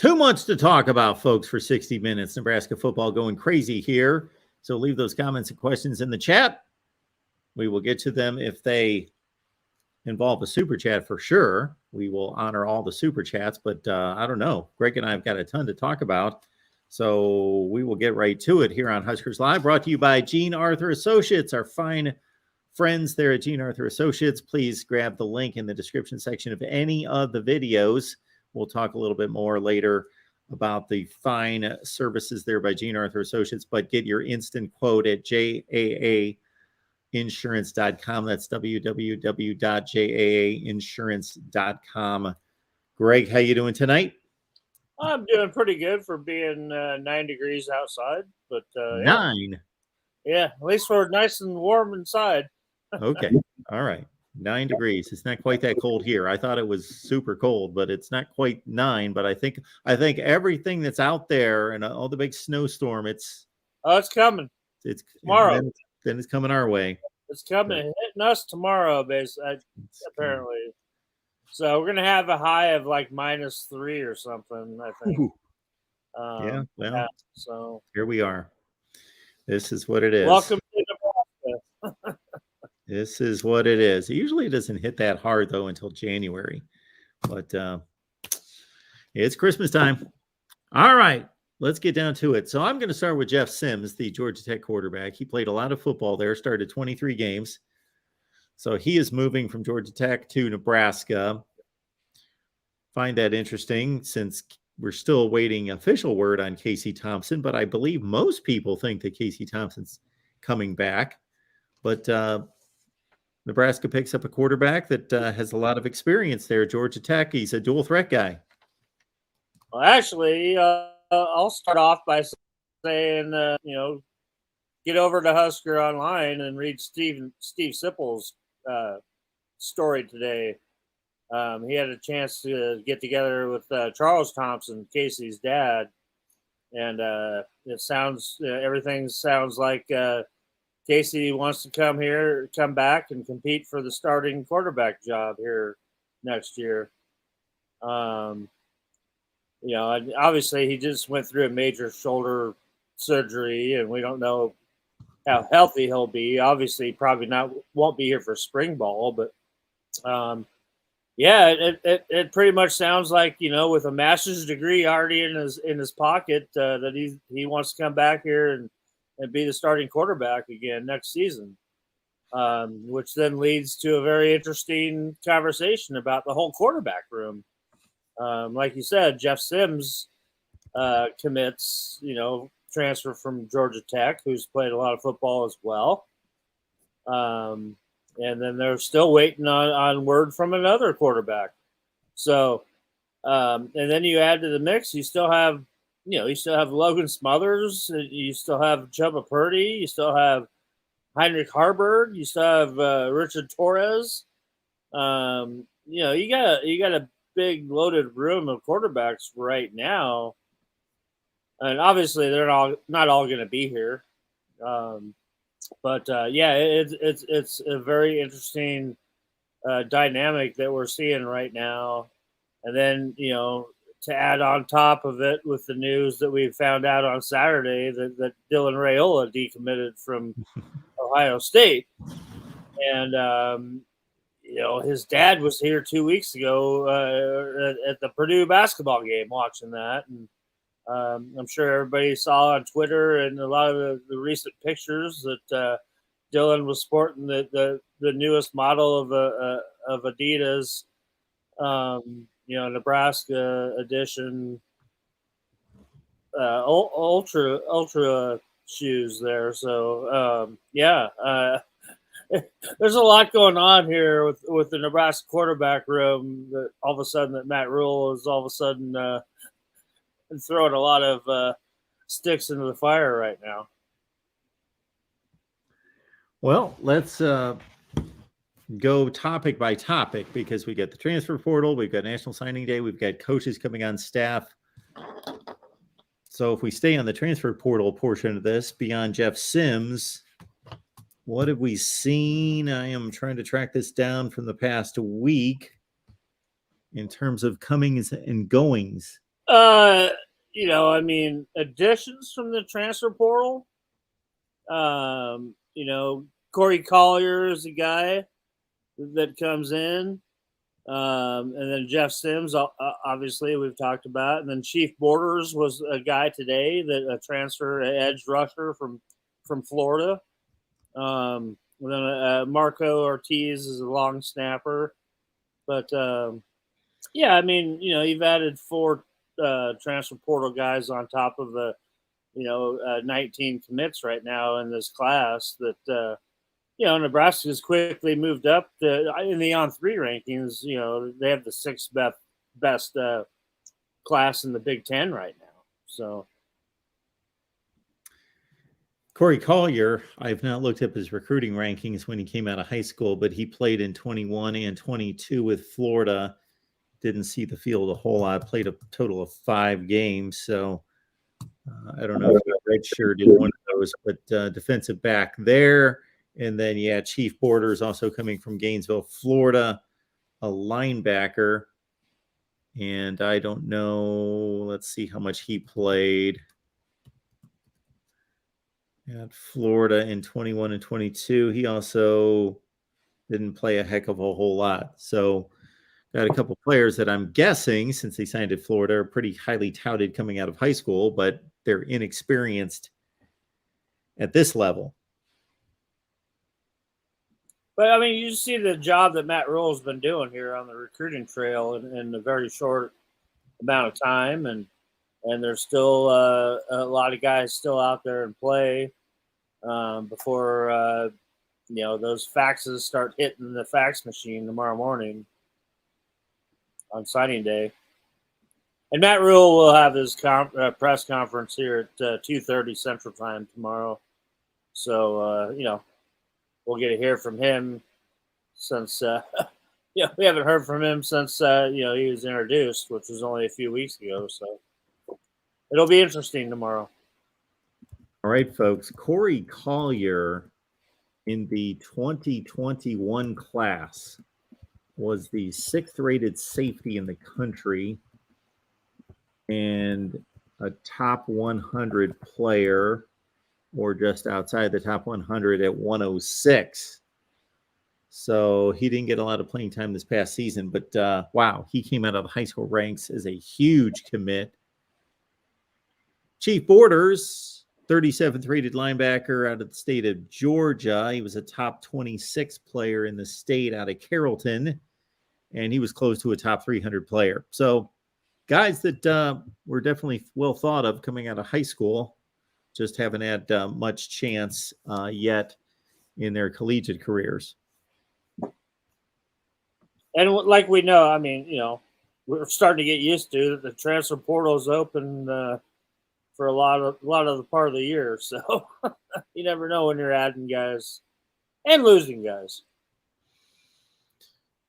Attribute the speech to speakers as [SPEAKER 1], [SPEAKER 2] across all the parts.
[SPEAKER 1] Too much to talk about, folks, for 60 minutes. Nebraska football going crazy here. So leave those comments and questions in the chat. We will get to them if they involve a super chat for sure. We will honor all the super chats, but I don't know. Greg and I have got a ton to talk about. So we will get right to it here on Huskers Live, brought to you by Gene Arthur Associates, our fine friends there at Gene Arthur Associates. Please grab the link in the description section of any of the videos. We'll talk a little bit more later about the fine services there by Gene Arthur Associates, but get your instant quote at JAAinsurance.com. That's www.jaainsurance.com. Greg, how you doing tonight?
[SPEAKER 2] I'm doing pretty good for being 9 degrees outside, but
[SPEAKER 1] 9.
[SPEAKER 2] Yeah, at least we're nice and warm inside.
[SPEAKER 1] Okay. All right. 9 degrees. It's not quite that cold here. I thought it was super cold, but it's not quite 9. But I think everything that's out there and all the big snowstorm, it's
[SPEAKER 2] coming.
[SPEAKER 1] It's
[SPEAKER 2] tomorrow.
[SPEAKER 1] Then it's coming our way.
[SPEAKER 2] It's coming, hitting us tomorrow, basically, apparently. So we're gonna have a high of like -3 or something, I think. So
[SPEAKER 1] here we are. This is what it is.
[SPEAKER 2] Welcome to Nebraska.
[SPEAKER 1] This is what it is. It usually doesn't hit that hard though until January, but it's Christmas time. All right, let's get down to it. So I'm going to start with Jeff Sims, the Georgia Tech quarterback. He played a lot of football there, started 23 games. So he is moving from Georgia Tech to Nebraska. Find that interesting since we're still waiting official word on Casey Thompson, but I believe most people think that Casey Thompson's coming back. But Nebraska picks up a quarterback that has a lot of experience there at Georgia Tech. He's a dual threat guy.
[SPEAKER 2] Well, actually, I'll start off by saying, get over to Husker Online and read Steve Sipple's story today. He had a chance to get together with Charles Thompson, Casey's dad, and everything sounds like Casey wants to come back and compete for the starting quarterback job here next year. Obviously he just went through a major shoulder surgery, and we don't know how healthy he'll be. Obviously, probably won't be here for spring ball, but it pretty much sounds like, with a master's degree already in his pocket, that he wants to come back here and be the starting quarterback again next season, which then leads to a very interesting conversation about the whole quarterback room. Like you said, Jeff Sims commits, transfer from Georgia Tech, who's played a lot of football as well. And then they're still waiting on word from another quarterback. So, and then you add to the mix, you still have Logan Smothers, you still have Chubba Purdy, you still have Heinrich Harburg, you still have Richard Torres. You got a big loaded room of quarterbacks right now, and obviously they're not all going to be here. It's a very interesting dynamic that we're seeing right now. And then, to add on top of it with the news that we found out on Saturday that Dylan Raiola decommitted from Ohio State. And, his dad was here 2 weeks ago at the Purdue basketball game watching that. And I'm sure everybody saw on Twitter and a lot of the recent pictures that Dylan was sporting the newest model of Adidas, Nebraska edition ultra shoes there. So there's a lot going on here with the Nebraska quarterback room. That all of a sudden that Matt Rule is all of a sudden throwing a lot of sticks into the fire right now.
[SPEAKER 1] Well, let's go topic by topic, because we got the transfer portal, we've got National Signing Day, we've got coaches coming on staff. So if we stay on the transfer portal portion of this, beyond Jeff Sims, what have we seen? I am trying to track this down from the past week in terms of comings and goings.
[SPEAKER 2] I mean, additions from the transfer portal. Corey Collier is a guy that comes in. And then Jeff SIMS, obviously, we've talked about. And then Chief Borders was a guy today that a transfer edge rusher from Florida. And then Marco Ortiz is a long snapper. But, I mean, you've added 4 transfer portal guys on top of the, 19 commits right now in this class that, Nebraska has quickly moved up in the on 3 rankings. They have the 6th best class in the Big Ten right now. So
[SPEAKER 1] Corey Collier, I've not looked up his recruiting rankings when he came out of high school, but he played in 21 and 22 with Florida. Didn't see the field a whole lot. Played a total of 5 games. So I don't know if he redshirted one of those, but defensive back there. And then, Chief Borders also coming from Gainesville, Florida, a linebacker. And I don't know. Let's see how much he played at Florida in 21 and 22. He also didn't play a heck of a whole lot. So got a couple players that I'm guessing, since they signed at Florida, are pretty highly touted coming out of high school, but they're inexperienced at this level.
[SPEAKER 2] But, I mean, you see the job that Matt Rhule's been doing here on the recruiting trail in a very short amount of time. And there's still a lot of guys still out there in play before, those faxes start hitting the fax machine tomorrow morning on signing day. And Matt Rhule will have his press conference here at 2:30 Central Time tomorrow. So, we'll get to hear from him since, we haven't heard from him since, he was introduced, which was only a few weeks ago. So it'll be interesting tomorrow.
[SPEAKER 1] All right, folks. Corey Collier in the 2021 class was the 6th rated safety in the country and a top 100 player, or just outside the top 100 at 106. So he didn't get a lot of playing time this past season, but wow, he came out of the high school ranks as a huge commit. Chief Borders, 37th rated linebacker out of the state of Georgia. He was a top 26 player in the state out of Carrollton, and he was close to a top 300 player. So guys that were definitely well thought of coming out of high school, just haven't had much chance yet in their collegiate careers.
[SPEAKER 2] And like we know, I mean, we're starting to get used to that the transfer portal is open for a lot of the part of the year. So you never know when you're adding guys and losing guys.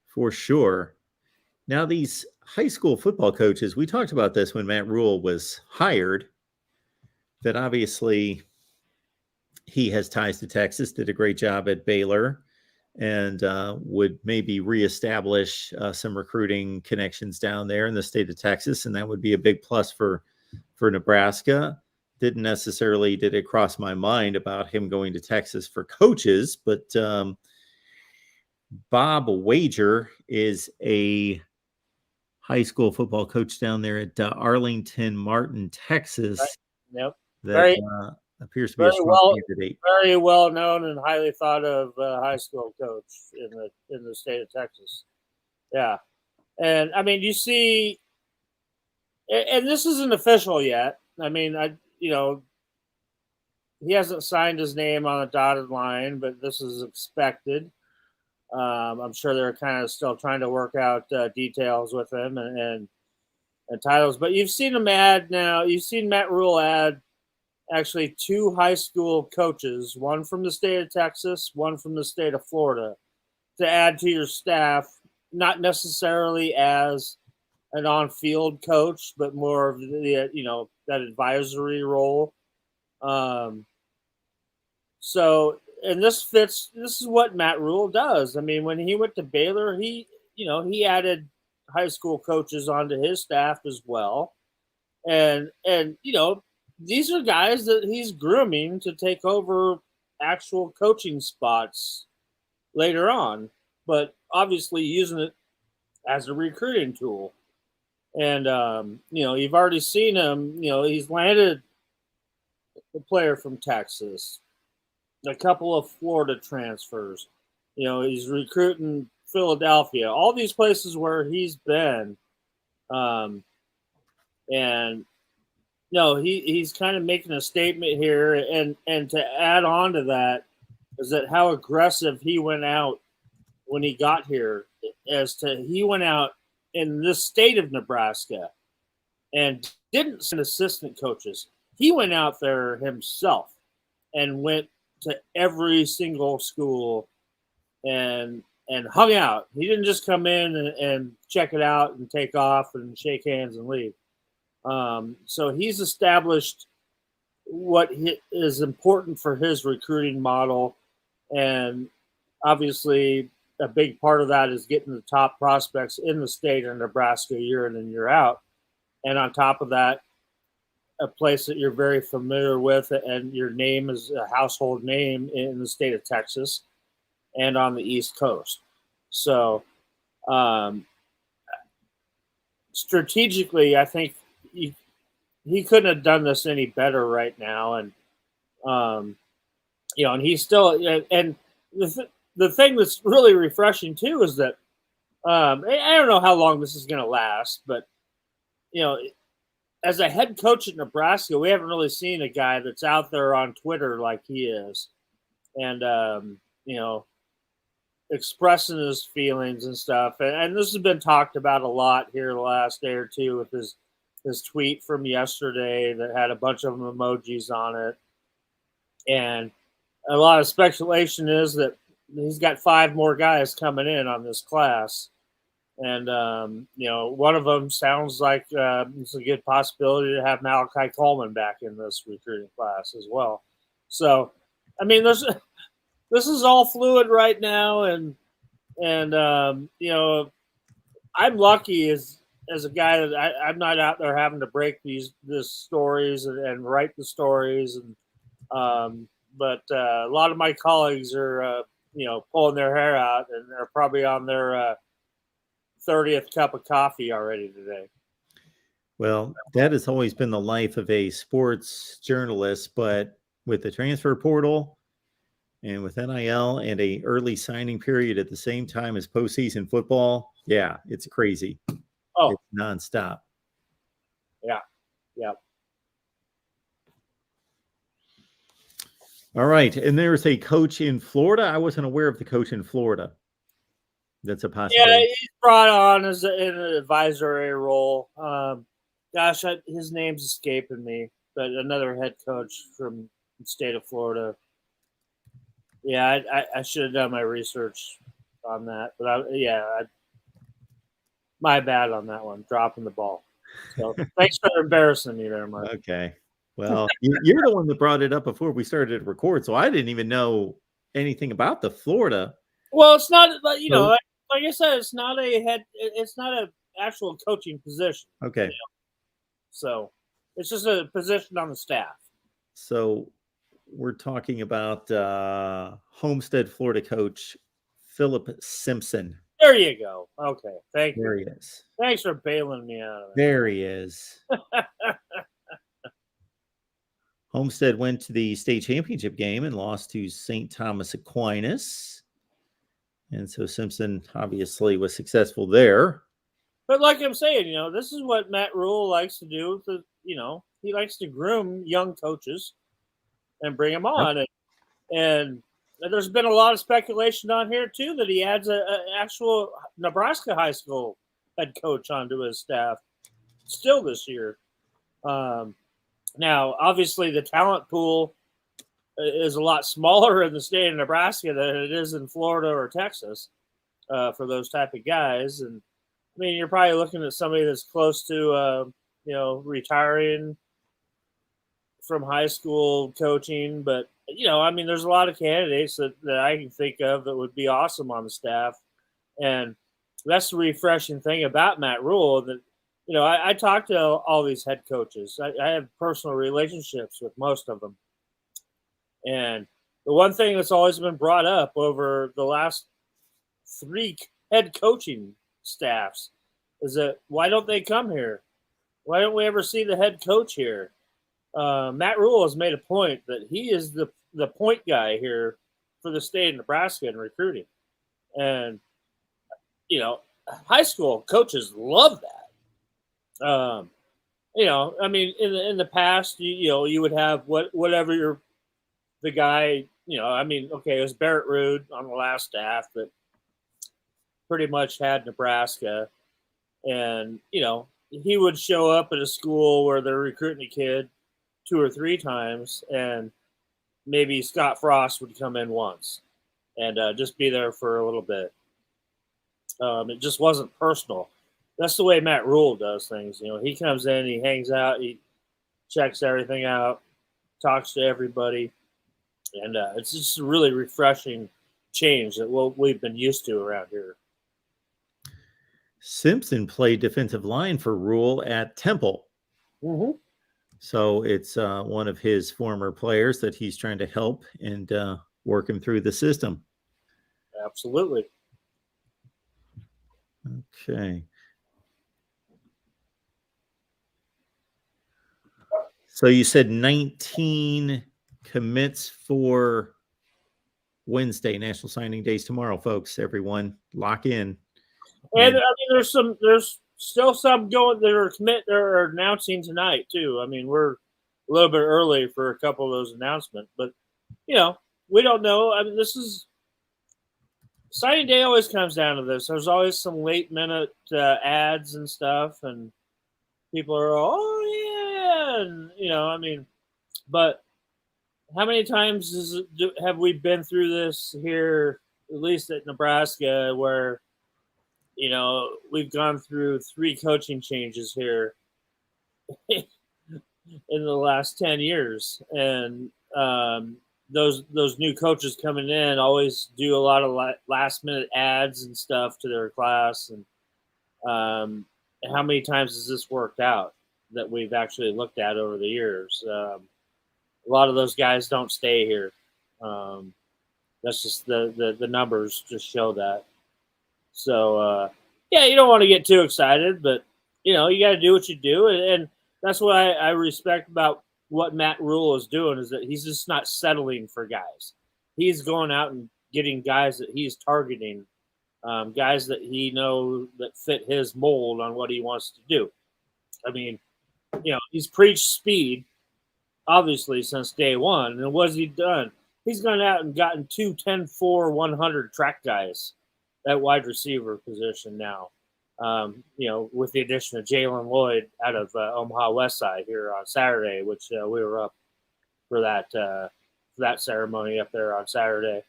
[SPEAKER 1] For sure. Now, these high school football coaches, we talked about this when Matt Rhule was hired, that obviously he has ties to Texas, did a great job at Baylor, and would maybe reestablish some recruiting connections down there in the state of Texas, and that would be a big plus for Nebraska. Did it cross my mind about him going to Texas for coaches, but Bob Wager is a high school football coach down there at Arlington Martin, Texas.
[SPEAKER 2] Right. Yep.
[SPEAKER 1] That appears to be a strong candidate.
[SPEAKER 2] Very well known and highly thought of high school coach in the state of Texas. Yeah. And I mean, you see, and this isn't official yet. I mean, he hasn't signed his name on a dotted line, but this is expected. I'm sure they're kind of still trying to work out details with him and titles. But you've seen him add now. You've seen Matt Rhule add actually 2 high school coaches, one from the state of Texas, one from the state of Florida, to add to your staff, not necessarily as an on-field coach, but more of the that advisory role. So, and this fits. This is what Matt Rhule does. I mean, when he went to Baylor, he added high school coaches onto his staff as well. and these are guys that he's grooming to take over actual coaching spots later on, but obviously using it as a recruiting tool. And you've already seen him. He's landed a player from Texas, a couple of Florida transfers. He's recruiting Philadelphia, all these places where he's been. And he's kind of making a statement here. And to add on to that is that how aggressive he went out when he got here, he went out in this state of Nebraska and didn't send assistant coaches. He went out there himself and went to every single school and hung out. He didn't just come in and check it out and take off and shake hands and leave. So he's established what is important for his recruiting model. And obviously a big part of that is getting the top prospects in the state of Nebraska year in and year out. And on top of that, a place that you're very familiar with and your name is a household name in the state of Texas and on the East Coast. So strategically, I think he couldn't have done this any better right now. And, and he's still, and the thing that's really refreshing too is that I don't know how long this is going to last, but, as a head coach at Nebraska, we haven't really seen a guy that's out there on Twitter like he is. And, expressing his feelings and stuff. And this has been talked about a lot here the last day or two with his tweet from yesterday that had a bunch of emojis on it. And a lot of speculation is that he's got 5 more guys coming in on this class. And, one of them sounds like it's a good possibility to have Malachi Coleman back in this recruiting class as well. So, I mean, this is all fluid right now. And I'm lucky as a guy that I'm not out there having to break these stories and write the stories. But a lot of my colleagues are, pulling their hair out and they're probably on their 30th cup of coffee already today.
[SPEAKER 1] Well, that has always been the life of a sports journalist, but with the transfer portal and with NIL and a early signing period at the same time as postseason football, yeah, it's crazy.
[SPEAKER 2] Oh,
[SPEAKER 1] it's nonstop.
[SPEAKER 2] Yeah.
[SPEAKER 1] All right, and there's a coach in Florida. I wasn't aware of the coach in Florida. That's a possibility.
[SPEAKER 2] Yeah, he's brought on in an advisory role. His name's escaping me, but another head coach from the state of Florida. Yeah, I should have done my research on that, but my bad on that one, dropping the ball. So thanks for embarrassing me there, Mark.
[SPEAKER 1] Okay. Well, you're the one that brought it up before we started to record, so I didn't even know anything about the Florida.
[SPEAKER 2] Well, it's not, like I said, it's not an actual coaching position.
[SPEAKER 1] Okay.
[SPEAKER 2] So it's just a position on the staff.
[SPEAKER 1] So we're talking about Homestead, Florida coach Philip Simpson.
[SPEAKER 2] There you go. Okay. Thank you.
[SPEAKER 1] There he is.
[SPEAKER 2] Thanks for bailing me out of that.
[SPEAKER 1] There he is. Homestead went to the state championship game and lost to St. Thomas Aquinas. And so Simpson obviously was successful there.
[SPEAKER 2] But like I'm saying, this is what Matt Rule likes to do. He likes to groom young coaches and bring them on. Yep. And there's been a lot of speculation on here, too, that he adds an actual Nebraska high school head coach onto his staff still this year. Now, obviously, the talent pool is a lot smaller in the state of Nebraska than it is in Florida or Texas for those type of guys. And, I mean, you're probably looking at somebody that's close to, retiring from high school coaching. But, there's a lot of candidates that I can think of that would be awesome on the staff. And that's the refreshing thing about Matt Rule, that I talk to all these head coaches. I have personal relationships with most of them. And the one thing that's always been brought up over the last 3 head coaching staffs is that why don't they come here? Why don't we ever see the head coach here? Matt Rule has made a point that he is the point guy here for the state of Nebraska in recruiting. And, high school coaches love that. I mean, in the past, you would have whatever the guy, I mean, okay, it was Barrett Rude on the last staff that pretty much had Nebraska. And, he would show up at a school where they're recruiting a kid 2 or 3 times, and maybe Scott Frost would come in once and just be there for a little bit. It just wasn't personal. That's the way Matt Rule does things. He comes in, he hangs out, he checks everything out, talks to everybody, and it's just a really refreshing change that we've been used to around here.
[SPEAKER 1] Simpson played defensive line for Rule at Temple.
[SPEAKER 2] Mm-hmm.
[SPEAKER 1] So it's one of his former players that he's trying to help and work him through the system.
[SPEAKER 2] Absolutely.
[SPEAKER 1] Okay. So you said 19 commits for Wednesday, National Signing Days tomorrow, folks. Everyone lock in.
[SPEAKER 2] And I mean, there's still some going that are announcing tonight too. I mean, we're a little bit early for a couple of those announcements, but we don't know. I mean, this is signing day always comes down to this. There's always some late minute ads and stuff, and people are, and I mean, but how many times have we been through this here, at least at Nebraska, where we've gone through 3 coaching changes here in the last 10 years, and those new coaches coming in always do a lot of last minute ads and stuff to their class. And how many times has this worked out that we've actually looked at over the years? A lot of those guys don't stay here. That's just the numbers just show that. So, you don't want to get too excited, but, you got to do what you do. And that's what I respect about what Matt Rule is doing, is that he's just not settling for guys. He's going out and getting guys that he's targeting, guys that he knows that fit his mold on what he wants to do. I mean, he's preached speed, obviously, since day one. And what has he done? He's gone out and gotten 2 10-4 100 track guys at wide receiver position now, with the addition of Jalen Lloyd out of Omaha West Side here on Saturday, which we were up for that ceremony up there on Saturday.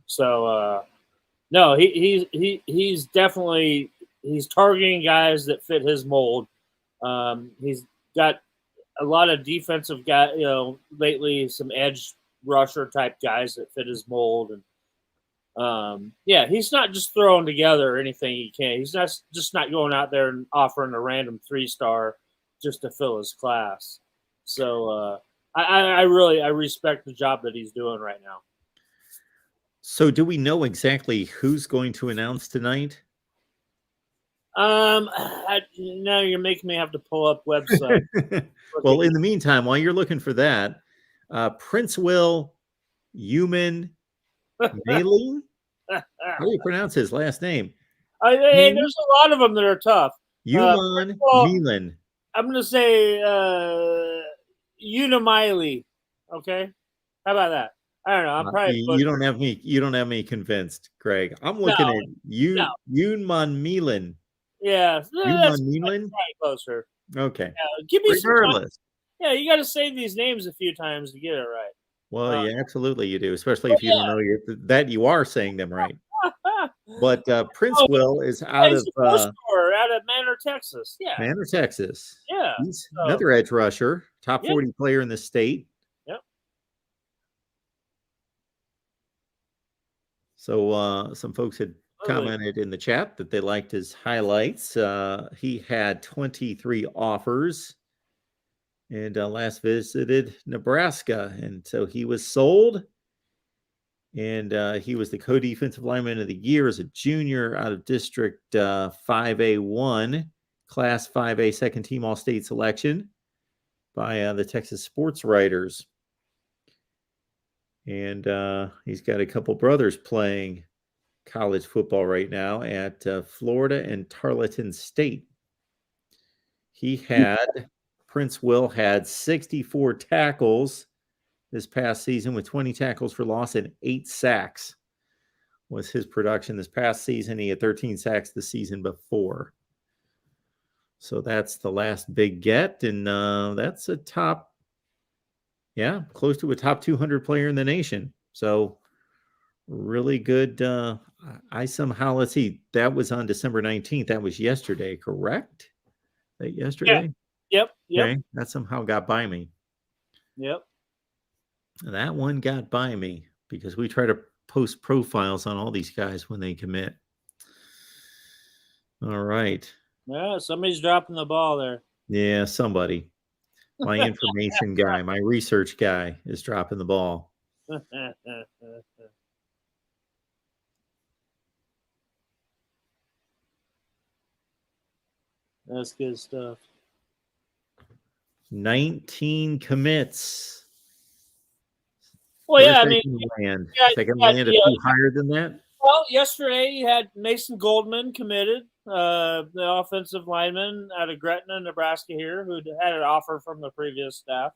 [SPEAKER 2] So no, he's definitely targeting guys that fit his mold. He's got a lot of defensive guys, lately some edge rusher type guys that fit his mold. And he's not just throwing together anything he can. He's just not going out there and offering a random 3-star just to fill his class. So I respect the job that he's doing right now.
[SPEAKER 1] So do we know exactly who's going to announce tonight?
[SPEAKER 2] Now you're making me have to pull up website.
[SPEAKER 1] Well, in the meantime, while you're looking for that, Prince Will Human Mailing. How do you pronounce his last name?
[SPEAKER 2] There's a lot of them that are tough.
[SPEAKER 1] Human Meelan.
[SPEAKER 2] I'm going to say Unamiley. Okay, how about that? I don't know. I'm probably
[SPEAKER 1] you don't have me convinced, Greg. I'm looking at Unman Meelan.
[SPEAKER 2] Yeah,
[SPEAKER 1] Unman Meelan.
[SPEAKER 2] Closer.
[SPEAKER 1] Okay.
[SPEAKER 2] Give me
[SPEAKER 1] regardless.
[SPEAKER 2] Yeah, you got to say these names a few times to get it right.
[SPEAKER 1] Well, yeah, absolutely you do, especially if you don't know that you are saying them right. But Prince Will is out of
[SPEAKER 2] Manor, Texas. Yeah.
[SPEAKER 1] Manor, Texas.
[SPEAKER 2] Yeah.
[SPEAKER 1] He's another edge rusher, top 40 player in the state.
[SPEAKER 2] Yep.
[SPEAKER 1] So some folks had commented in the chat that they liked his highlights. He had 23 offers and last visited Nebraska. And so he was sold. And he was the co-defensive lineman of the year as a junior out of District 5A1, Class 5A second team All-State selection by the Texas Sports Writers. And he's got a couple brothers playing college football right now at Florida and Tarleton State. Prince Will had 64 tackles this past season with 20 tackles for loss and 8 sacks was his production this past season. He had 13 sacks the season before. So that's the last big get. And that's a top, close to a top 200 player in the nation. So really good. Let's see, that was on December 19th. That was yesterday, correct? That yesterday?
[SPEAKER 2] Yeah. Yep.
[SPEAKER 1] Okay. That somehow got by me.
[SPEAKER 2] Yep.
[SPEAKER 1] That one got by me because we try to post profiles on all these guys when they commit. All right.
[SPEAKER 2] Yeah, somebody's dropping the ball there.
[SPEAKER 1] Yeah, somebody. My information guy, my research guy is dropping the ball.
[SPEAKER 2] That's good stuff.
[SPEAKER 1] 19 commits.
[SPEAKER 2] Well, yeah, I mean,
[SPEAKER 1] land. Second land a few higher than that.
[SPEAKER 2] Well, yesterday you had Mason Goldman committed, the offensive lineman out of Gretna, Nebraska here, who had an offer from the previous staff.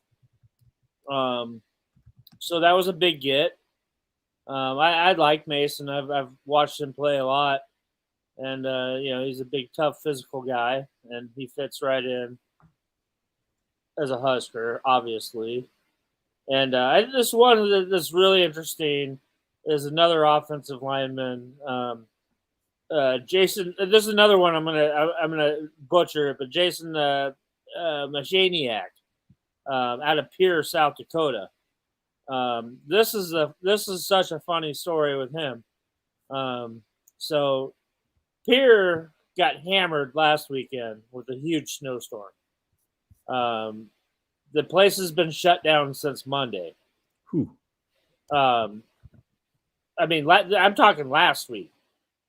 [SPEAKER 2] So that was a big get. I like Mason. I've watched him play a lot, and he's a big, tough, physical guy, and he fits right in as a Husker, obviously. And this one that's really interesting is another offensive lineman, Jason. This is another one I'm gonna butcher it, but Jason Mashaniak out of Pierre, South Dakota. This is such a funny story with him. So Pierre got hammered last weekend with a huge snowstorm. The place has been shut down since Monday. I mean, I'm talking last week.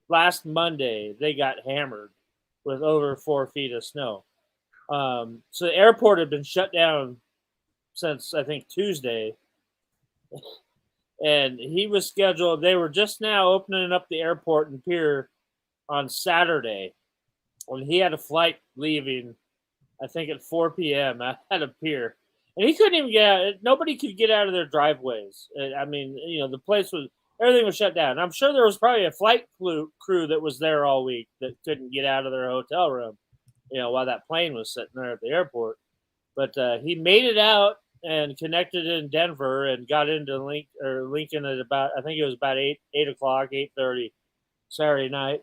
[SPEAKER 2] Last Monday, they got hammered with over 4 feet of snow. So the airport had been shut down since, I think, Tuesday. And he was scheduled. They were just now opening up the airport in Pierre on Saturday when he had a flight leaving, I think, at 4 p.m. out of Pierre. And he couldn't even get out. Nobody could get out of their driveways. I mean, the place was, everything was shut down. I'm sure there was probably a flight crew that was there all week that couldn't get out of their hotel room, while that plane was sitting there at the airport. But he made it out and connected in Denver and got into Lincoln at about, I think it was about 8 o'clock, 8:30 Saturday night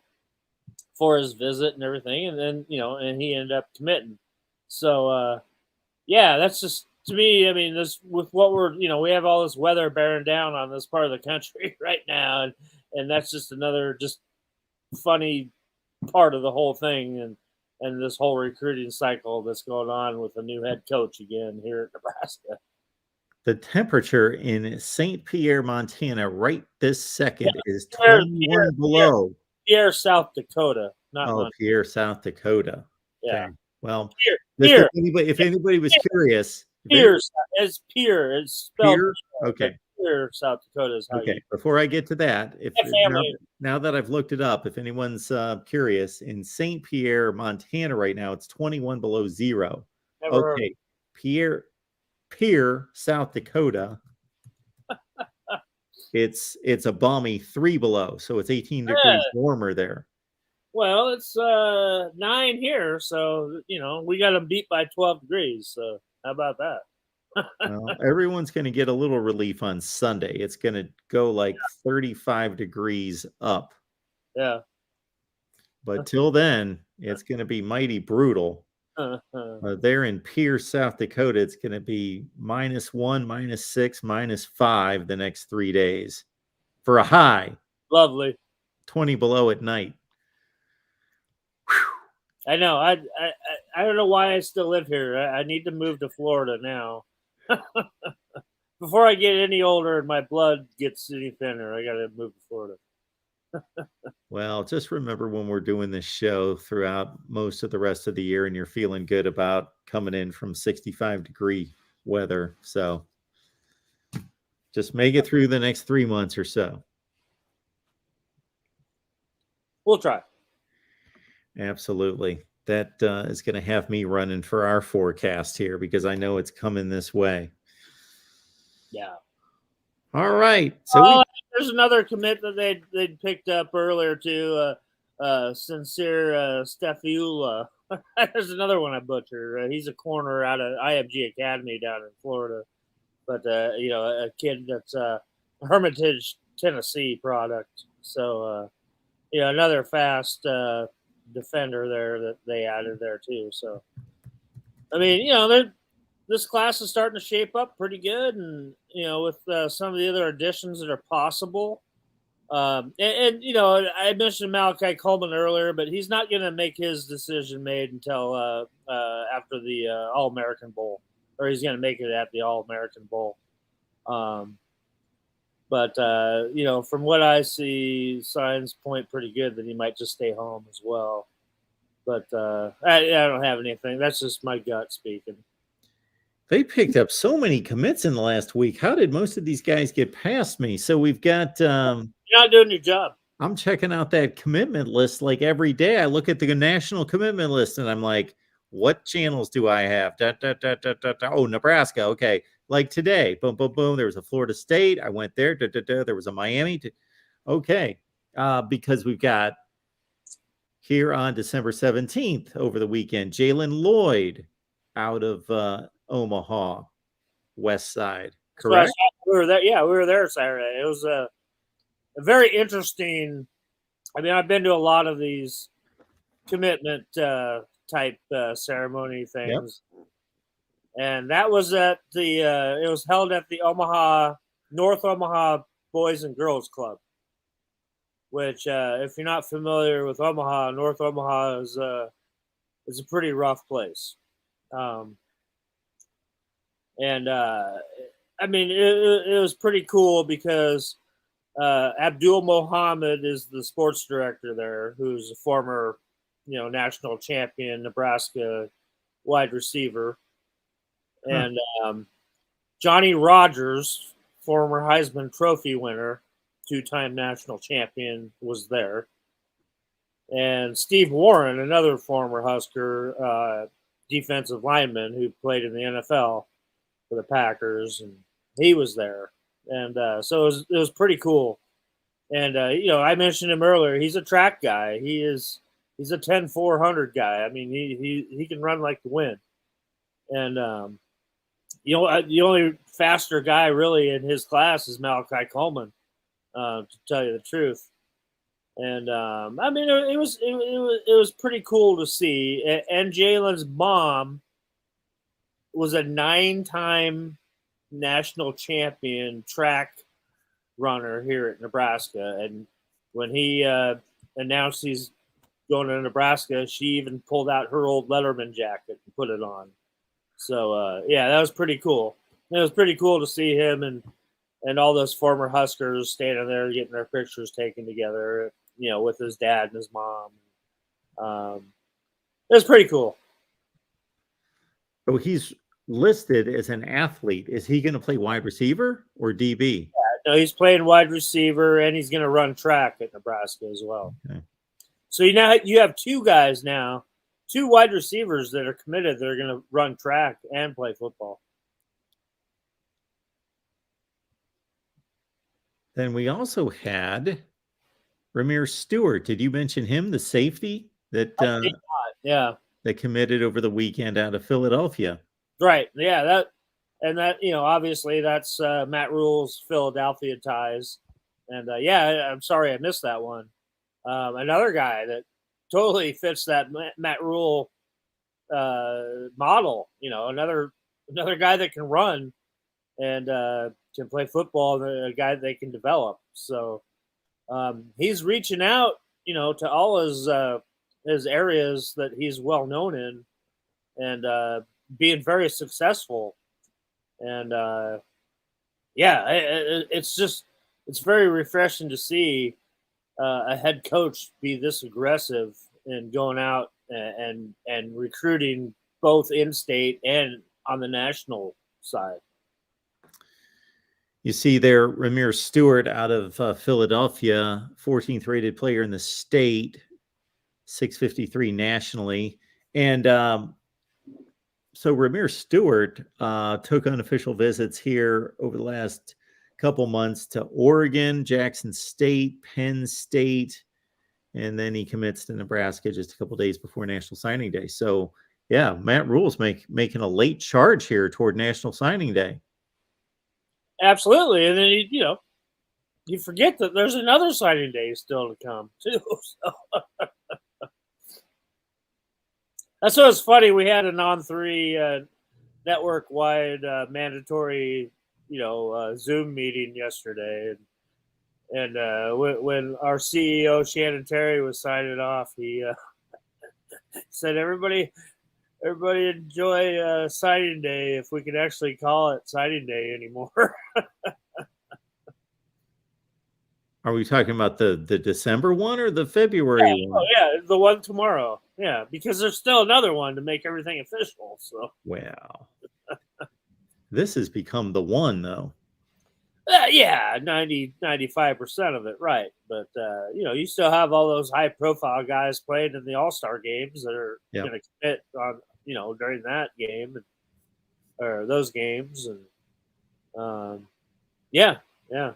[SPEAKER 2] for his visit and everything. And then, and he ended up committing. So, that's just, to me, I mean, this with what we have all this weather bearing down on this part of the country right now, and that's just another just funny part of the whole thing, and this whole recruiting cycle that's going on with the new head coach again here at Nebraska.
[SPEAKER 1] The temperature in St. Pierre, Montana, right this second is 21 below.
[SPEAKER 2] Pierre, South Dakota, not Montana.
[SPEAKER 1] Pierre, South Dakota.
[SPEAKER 2] Yeah.
[SPEAKER 1] Okay. Well,
[SPEAKER 2] Pierre.
[SPEAKER 1] If anybody was curious,
[SPEAKER 2] Pierre. It's Pierre. It's spelled
[SPEAKER 1] Pierre. Okay.
[SPEAKER 2] Pierre, South Dakota is how
[SPEAKER 1] okay. Before I get to that, now that I've looked it up, if anyone's curious, in St. Pierre, Montana, right now it's 21 below zero.
[SPEAKER 2] Never
[SPEAKER 1] okay. Pierre, South Dakota. It's a balmy 3 below, so it's 18 degrees warmer there.
[SPEAKER 2] Well, it's 9 here, so we got them beat by 12 degrees. So how about that?
[SPEAKER 1] Well, everyone's going to get a little relief on Sunday. It's going to go like 35 degrees up.
[SPEAKER 2] Yeah.
[SPEAKER 1] But till then, it's going to be mighty brutal. There in Pierce, South Dakota, it's going to be -1, -6, -5 the next 3 days for a high.
[SPEAKER 2] Lovely.
[SPEAKER 1] 20 below at night.
[SPEAKER 2] I know. I don't know why I still live here. I need to move to Florida now. Before I get any older and my blood gets any thinner, I got to move to Florida.
[SPEAKER 1] Well, just remember when we're doing this show throughout most of the rest of the year and you're feeling good about coming in from 65-degree weather. So just make it through the next 3 months or so.
[SPEAKER 2] We'll try.
[SPEAKER 1] Absolutely. That is going to have me running for our forecast here because I know it's coming this way.
[SPEAKER 2] Yeah.
[SPEAKER 1] All right. So
[SPEAKER 2] there's another commit that they'd picked up earlier too. Sincere Steffiula. There's another one I butcher. He's a corner out of IFG Academy down in Florida, but a kid that's Hermitage, Tennessee product. So another fast defender there that they added there too. So I mean, this class is starting to shape up pretty good, and with some of the other additions that are possible. I mentioned Malachi Coleman earlier, but he's not going to make his decision made until after the All-American Bowl, or he's going to make it at the All-American Bowl. But from what I see, signs point pretty good that he might just stay home as well. But I don't have anything. That's just my gut speaking.
[SPEAKER 1] they picked up so many commits in the last week. How did most of these guys get past me? So we've got
[SPEAKER 2] You're not doing your job.
[SPEAKER 1] I'm checking out that commitment list like every day. I look at the national commitment list and I'm like, what channels do I have? Oh, Nebraska. Okay. Like today, boom, boom, boom. There was a Florida State. I went there. There was a Miami. Okay. Because we've got here on December 17th over the weekend, Jalen Lloyd out of Omaha, West Side. Correct?
[SPEAKER 2] We were there. Yeah, we were there Saturday. It was a very interesting. I mean, I've been to a lot of these commitment type ceremony things, and that was at the. It was held at the North Omaha Boys and Girls Club, which, if you're not familiar with Omaha, North Omaha is a pretty rough place. I mean, it was pretty cool because Abdul Mohammed is the sports director there, who's a former, national champion Nebraska wide receiver, and Johnny Rogers, former Heisman Trophy winner, 2-time national champion, was there, and Steve Warren, another former Husker defensive lineman who played in the NFL for the Packers, and he was there. And so it was pretty cool. And I mentioned him earlier. He's a track guy. He's a 10-400 guy. I mean, he can run like the wind. And the only faster guy really in his class is Malachi Coleman, to tell you the truth. And I mean, it was pretty cool to see. And Jalen's mom was a 9-time national champion track runner here at Nebraska. And when he announced he's going to Nebraska, she even pulled out her old Letterman jacket and put it on. So, that was pretty cool. It was pretty cool to see him and all those former Huskers standing there getting their pictures taken together, with his dad and his mom. It was pretty cool.
[SPEAKER 1] So he's listed as an athlete. Is he going to play wide receiver or DB?
[SPEAKER 2] No, he's playing wide receiver, and he's going to run track at Nebraska as well.
[SPEAKER 1] Okay.
[SPEAKER 2] So you have 2 guys now, 2 wide receivers that are committed that are going to run track and play football.
[SPEAKER 1] Then we also had Ramir Stewart. Did you mention him, the safety that that committed over the weekend out of Philadelphia?
[SPEAKER 2] Right. Yeah. That obviously that's Matt Rule's Philadelphia ties. And I'm sorry I missed that one. Another guy that totally fits that Matt Rule model. Another guy that can run and can play football, and a guy they can develop. So he's reaching out, to all his areas that he's well known in, and being very successful. And it's very refreshing to see a head coach be this aggressive in going out and recruiting both in state and on the national side.
[SPEAKER 1] You see there, Ramir Stewart out of Philadelphia, 14th rated player in the state, 653 nationally. And so Ramir Stewart took unofficial visits here over the last couple months to Oregon, Jackson State, Penn State, and then he commits to Nebraska just a couple days before National Signing Day. So, yeah, Matt Rule's making a late charge here toward National Signing Day.
[SPEAKER 2] Absolutely. And then, you forget that there's another signing day still to come, too. So that's what's funny. We had a non-3 network-wide mandatory, Zoom meeting yesterday. And when our CEO, Shannon Terry, was signing off, he said, everybody enjoy signing day, if we could actually call it signing day anymore.
[SPEAKER 1] Are we talking about the December one or the February one?
[SPEAKER 2] Oh, yeah, the one tomorrow. Yeah, because there's still another one to make everything official. So,
[SPEAKER 1] wow, this has become the one, though.
[SPEAKER 2] Yeah, 95% of it, right? But you still have all those high-profile guys playing in the All-Star games that are going to commit on, during that game or those games, and yeah, and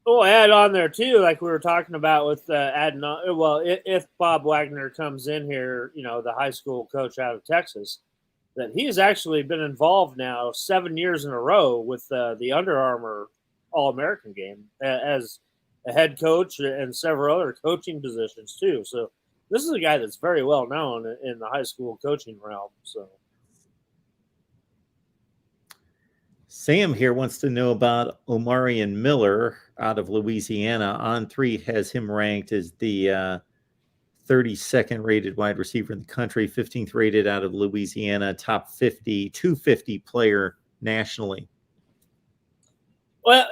[SPEAKER 2] we'll add on there too, like we were talking about with adding on. Well, if Bob Wagner comes in here, the high school coach out of Texas, that he's actually been involved now 7 years in a row with the Under Armour All-American game as a head coach and several other coaching positions too. So this is a guy that's very well known in the high school coaching realm. So
[SPEAKER 1] Sam here wants to know about Omarion Miller out of Louisiana. On3 has him ranked as the 32nd rated wide receiver in the country, 15th rated out of Louisiana, top 50, 250 player nationally.
[SPEAKER 2] Well,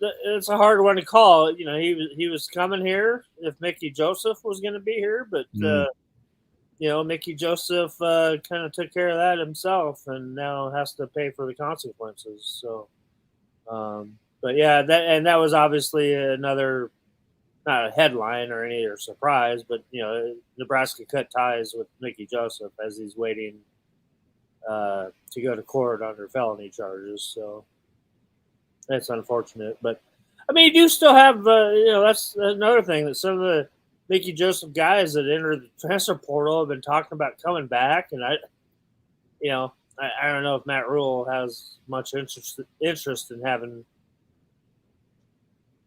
[SPEAKER 2] it's a hard one to call. He was coming here if Mickey Joseph was going to be here, but Mickey Joseph kind of took care of that himself, and now has to pay for the consequences. So, but yeah, that was obviously another, not a headline or any or surprise, but Nebraska cut ties with Mickey Joseph as he's waiting to go to court under felony charges. So that's unfortunate, but I mean, you do still have that's another thing, that some of the Mickey Joseph guys that entered the transfer portal have been talking about coming back, and I don't know if Matt Rule has much interest in having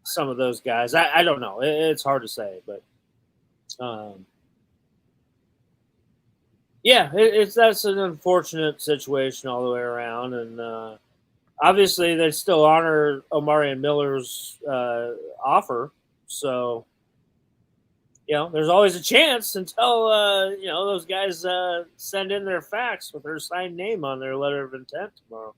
[SPEAKER 2] some of those guys. I don't know. It's hard to say, but that's an unfortunate situation all the way around, and obviously they still honor Omarion Miller's offer. So, there's always a chance until those guys send in their fax with their signed name on their letter of intent tomorrow.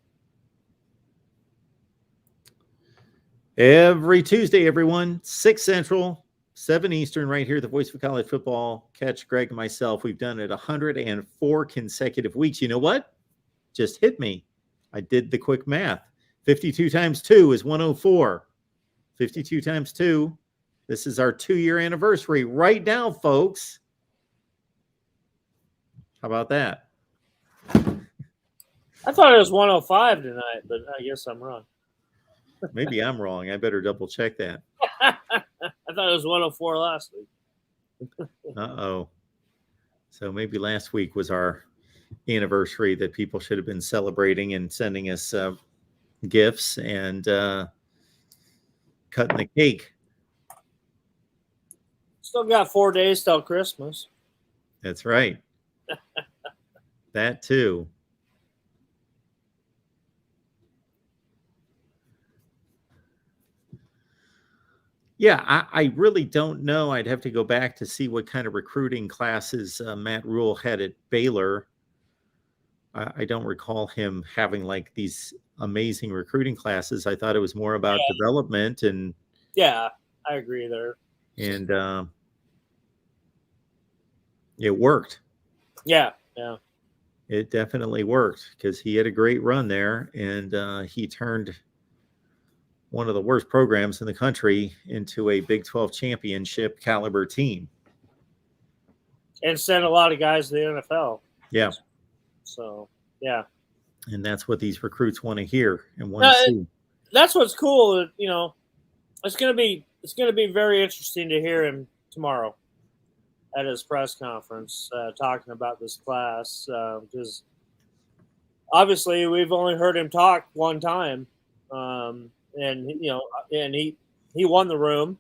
[SPEAKER 1] Every Tuesday, everyone, 6 Central, 7 Eastern, right here, the Voice of College Football. Catch Greg and myself. We've done it 104 consecutive weeks. You know what? Just hit me. I did the quick math. 52 times 2 is 104. 52 times 2. This is our 2-year anniversary right now, folks. How about that?
[SPEAKER 2] I thought it was 105 tonight, but I guess I'm wrong.
[SPEAKER 1] Maybe I'm wrong. I better double check that.
[SPEAKER 2] I thought it was 104 last week.
[SPEAKER 1] Uh-oh. So maybe last week was our anniversary that people should have been celebrating and sending us gifts and cutting the cake.
[SPEAKER 2] Still got 4 days till Christmas.
[SPEAKER 1] That's right. That too. Yeah, I really don't know. I'd have to go back to see what kind of recruiting classes Matt Rule had at Baylor. I don't recall him having like these amazing recruiting classes. I thought it was more about development
[SPEAKER 2] Yeah, I agree there.
[SPEAKER 1] and it worked.
[SPEAKER 2] Yeah.
[SPEAKER 1] It definitely worked because he had a great run there, and he turned one of the worst programs in the country into a Big 12 championship caliber team.
[SPEAKER 2] And sent a lot of guys to the NFL.
[SPEAKER 1] Yeah.
[SPEAKER 2] So, yeah.
[SPEAKER 1] And that's what these recruits want to hear and want to see.
[SPEAKER 2] That's what's cool. It's going to be very interesting to hear him tomorrow at his press conference talking about this class because obviously we've only heard him talk one time, and he won the room,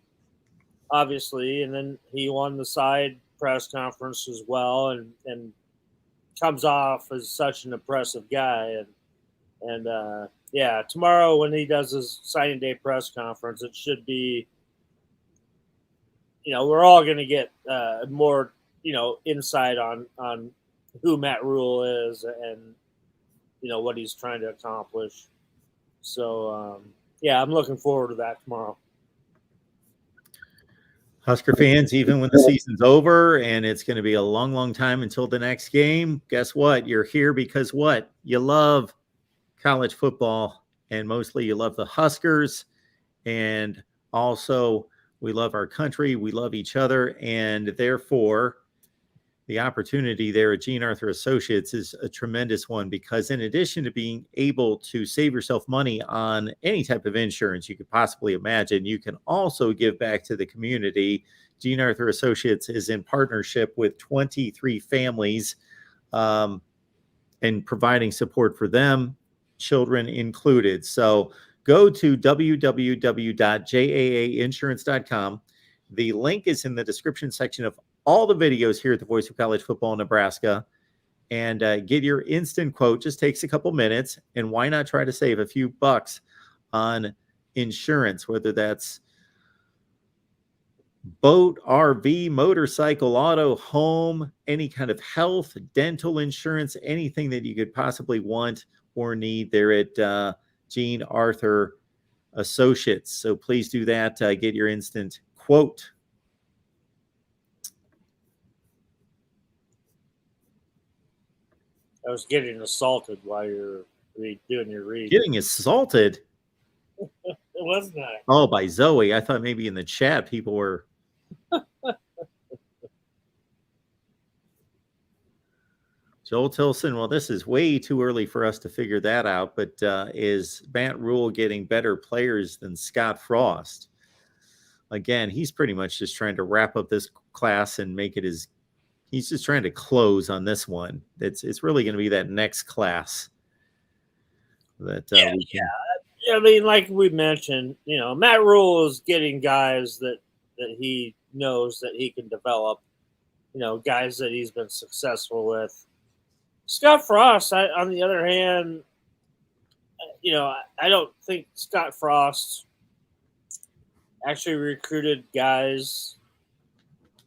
[SPEAKER 2] obviously, and then he won the side press conference as well, and comes off as such an impressive guy, and tomorrow when he does his signing day press conference, it should be, we're all going to get more, insight on who Matt Rule is and, what he's trying to accomplish. So, I'm looking forward to that tomorrow.
[SPEAKER 1] Husker fans, even when the season's over and it's going to be a long, long time until the next game, guess what? You're here because what? You love college football, and mostly you love the Huskers, and also we love our country, we love each other, and therefore the opportunity there at Gene Arthur Associates is a tremendous one, because in addition to being able to save yourself money on any type of insurance you could possibly imagine, you can also give back to the community. Gene Arthur Associates is in partnership with 23 families and providing support for them, children included. So go to www.jaainsurance.com. The link is in the description section of all the videos here at the Voice of College Football in Nebraska, and get your instant quote. Just takes a couple minutes, and why not try to save a few bucks on insurance, whether that's boat, RV, motorcycle, auto, home, any kind of health, dental insurance, anything that you could possibly want or need there at Gene Arthur Associates. So please do that. Get your instant quote.
[SPEAKER 2] I was getting assaulted while you're doing your read.
[SPEAKER 1] Getting assaulted?
[SPEAKER 2] It wasn't I.
[SPEAKER 1] Oh, by Zoe. I thought maybe in the chat people were. Joel Tilson, well, this is way too early for us to figure that out, but is Matt Rule getting better players than Scott Frost? Again, he's pretty much just trying to wrap up this class and make it he's just trying to close on this one. It's really going to be that next class that we can.
[SPEAKER 2] Yeah, I mean, like we mentioned, Matt Rule is getting guys that he knows that he can develop, guys that he's been successful with. Scott Frost, on the other hand, I don't think Scott Frost actually recruited guys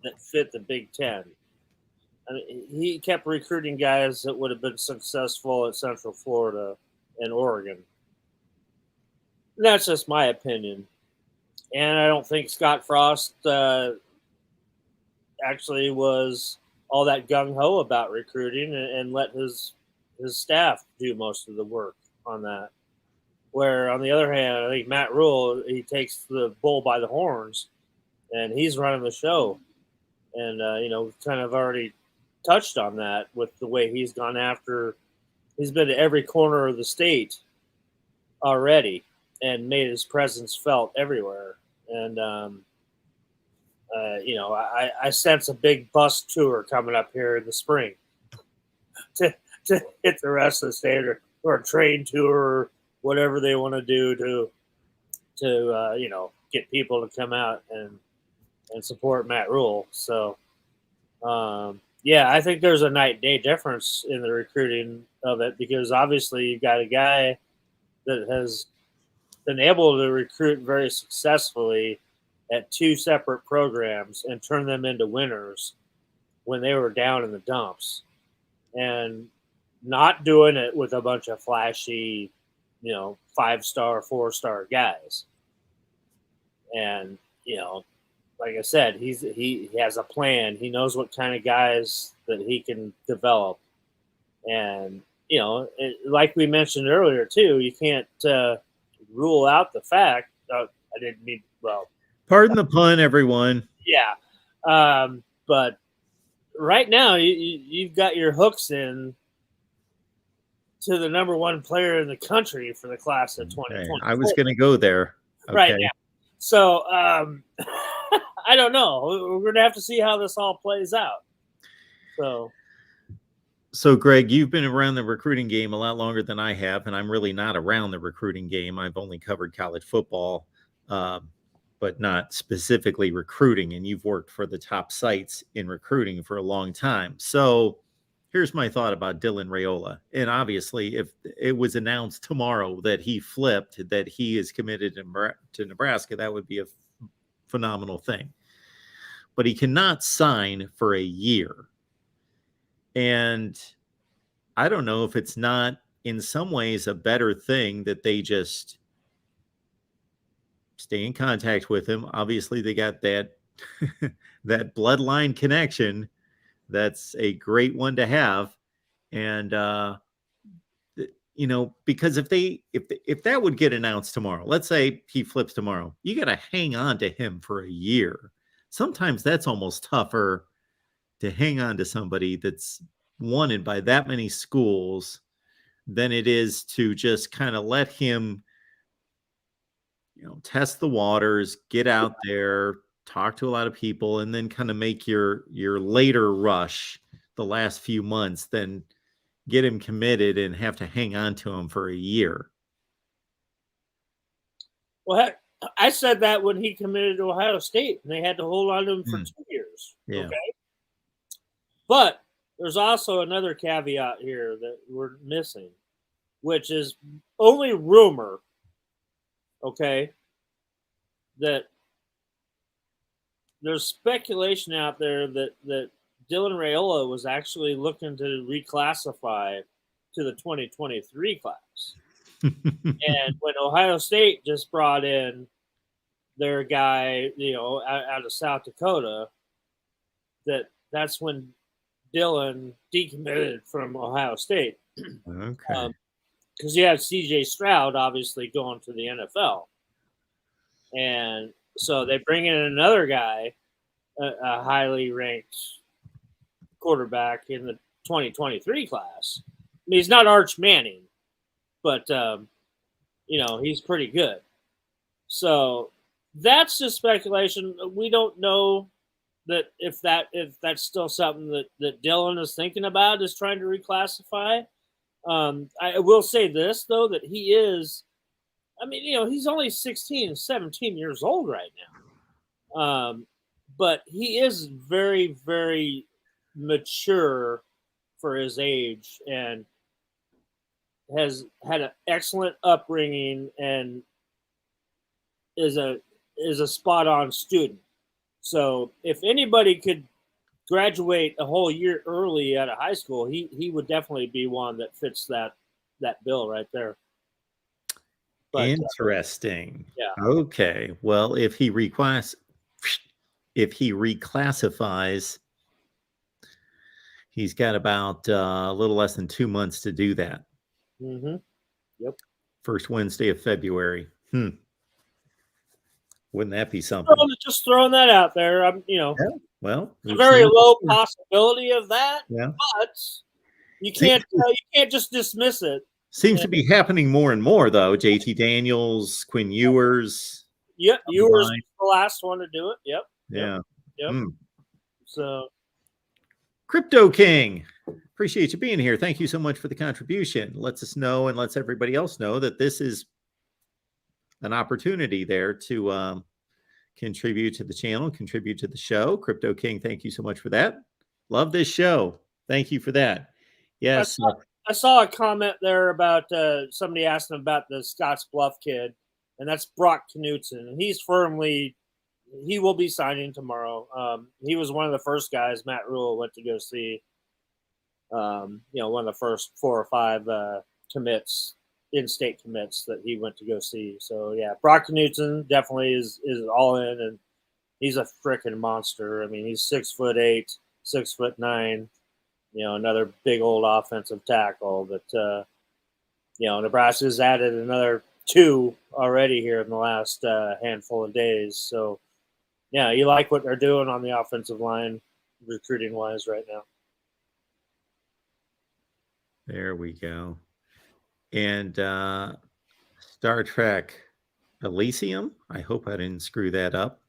[SPEAKER 2] that fit the Big Ten. I mean, he kept recruiting guys that would have been successful at Central Florida and Oregon. And that's just my opinion. And I don't think Scott Frost actually was all that gung-ho about recruiting and let his staff do most of the work on that. Where, on the other hand, I think Matt Rule, he takes the bull by the horns, and he's running the show. And, kind of already touched on that with the way he's gone after. He's been to every corner of the state already and made his presence felt everywhere. And, I sense a big bus tour coming up here in the spring to hit the rest of the state, or a train tour, or whatever they want to do to get people to come out and support Matt Rule. So, I think there's a night and day difference in the recruiting of it, because obviously you've got a guy that has been able to recruit very successfully at 2 separate programs and turn them into winners when they were down in the dumps, and not doing it with a bunch of flashy, 5-star, 4-star guys. And, like I said, he has a plan. He knows what kind of guys that he can develop. And, like we mentioned earlier, too, you can't rule out the fact I didn't mean, well,
[SPEAKER 1] pardon the pun, everyone.
[SPEAKER 2] Yeah. But right now you've got your hooks in to the number 1 player in the country for the class of 2020.
[SPEAKER 1] Okay. I was going to go there. Okay.
[SPEAKER 2] Right now. So, I don't know. We're going to have to see how this all plays out.
[SPEAKER 1] So, Greg, you've been around the recruiting game a lot longer than I have, and I'm really not around the recruiting game. I've only covered college football, but not specifically recruiting, and you've worked for the top sites in recruiting for a long time. So here's my thought about Dylan Raiola. And obviously, if it was announced tomorrow that he flipped, that he is committed to Nebraska, that would be a phenomenal thing. But he cannot sign for a year. And I don't know if it's not in some ways a better thing that they just stay in contact with him. Obviously, they got that that bloodline connection. That's a great one to have. And because if that would get announced tomorrow, let's say he flips tomorrow, you got to hang on to him for a year. Sometimes that's almost tougher to hang on to somebody that's wanted by that many schools than it is to just kind of let him, test the waters, get out there, talk to a lot of people, and then kind of make your later rush the last few months, then get him committed and have to hang on to him for a year.
[SPEAKER 2] Well, heck, I said that when he committed to Ohio State, and they had to hold on to him for 2 years.
[SPEAKER 1] Yeah.
[SPEAKER 2] Okay. But there's also another caveat here that we're missing, which is only rumor, okay, that there's speculation out there that Dylan Raiola was actually looking to reclassify to the 2023 class. And when Ohio State just brought in their guy, out of South Dakota, that's when Dylan decommitted from Ohio State.
[SPEAKER 1] Okay.
[SPEAKER 2] Because you have CJ Stroud obviously going to the NFL. And so they bring in another guy, a highly ranked quarterback in the 2023 class. I mean, he's not Arch Manning, but, he's pretty good. So that's just speculation. We don't know that if that's still something that Dylan is thinking about, is trying to reclassify. I will say this, though, that he is, he's only 16, 17 years old right now. But he is very, very mature for his age and has had an excellent upbringing and is a spot-on student. So if anybody could graduate a whole year early out of high school, he would definitely be one that fits that bill right there. But,
[SPEAKER 1] interesting.
[SPEAKER 2] Yeah.
[SPEAKER 1] Okay. Well, if he reclassifies, he's got about a little less than 2 months to do that.
[SPEAKER 2] Mm-hmm. Yep.
[SPEAKER 1] First Wednesday of February. Wouldn't that be something?
[SPEAKER 2] Just throwing that out there.
[SPEAKER 1] Yeah, well,
[SPEAKER 2] a very low possibility of that.
[SPEAKER 1] Yeah.
[SPEAKER 2] But you can't just dismiss it.
[SPEAKER 1] Seems to be happening more and more, though. JT Daniels, Quinn Ewers.
[SPEAKER 2] Yep, Ewers was the last one to do it. Yep.
[SPEAKER 1] Yeah.
[SPEAKER 2] Yep. So,
[SPEAKER 1] Crypto King, appreciate you being here. Thank you so much for the contribution. Lets us know and lets everybody else know that this is an opportunity there to contribute to the channel, contribute to the show. Crypto King, thank you so much for that. Love this show. Thank you for that. Yes.
[SPEAKER 2] I saw a comment there about somebody asking about the Scotts Bluff kid, and that's Brock Knutson. And he's firmly he will be signing tomorrow. He was one of the first guys Matt Rule went to go see. One of the first 4 or 5 commits, in-state commits that he went to go see. So yeah, Brock Knudsen definitely is all in, and he's a freaking monster. I mean, he's 6'8", 6'9". Another big old offensive tackle. But Nebraska's added another 2 already here in the last handful of days. So yeah, you like what they're doing on the offensive line, recruiting wise, right now.
[SPEAKER 1] There we go. And Star Trek Elysium, I hope I didn't screw that up.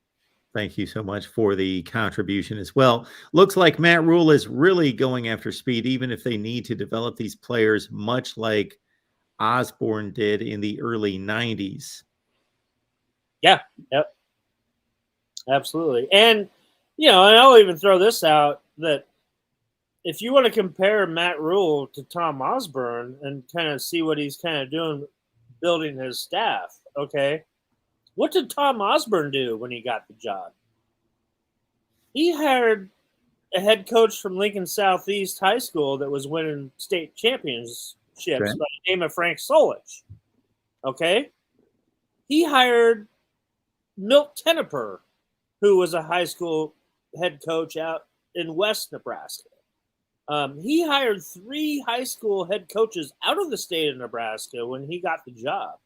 [SPEAKER 1] Thank you so much for the contribution as well. Looks like Matt Rule is really going after speed, even if they need to develop these players, much like Osborne did in the early 90s.
[SPEAKER 2] Yeah, yep. Absolutely. And, and I'll even throw this out, that if you want to compare Matt Rule to Tom Osborne and kind of see what he's kind of doing, building his staff, okay, what did Tom Osborne do when he got the job? He hired a head coach from Lincoln Southeast High School that was winning state championships by the name of Frank Solich, okay? He hired Milt Tenneper, who was a high school head coach out in West Nebraska. He hired 3 high school head coaches out of the state of Nebraska when he got the job.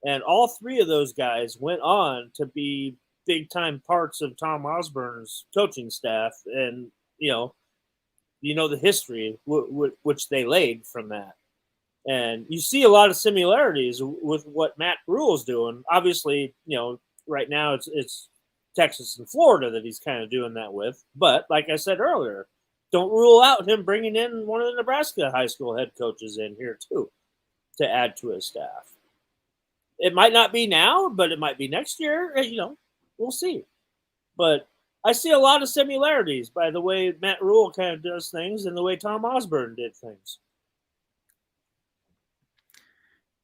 [SPEAKER 2] And all 3 of those guys went on to be big-time parts of Tom Osborne's coaching staff. And, the history which they laid from that. And you see a lot of similarities with what Matt Rule's doing. Obviously, right now it's Texas and Florida that he's kind of doing that with. But like I said earlier, don't rule out him bringing in one of the Nebraska high school head coaches in here too to add to his staff. It might not be now, but it might be next year. We'll see. But I see a lot of similarities by the way Matt Rule kind of does things and the way Tom Osborne did things.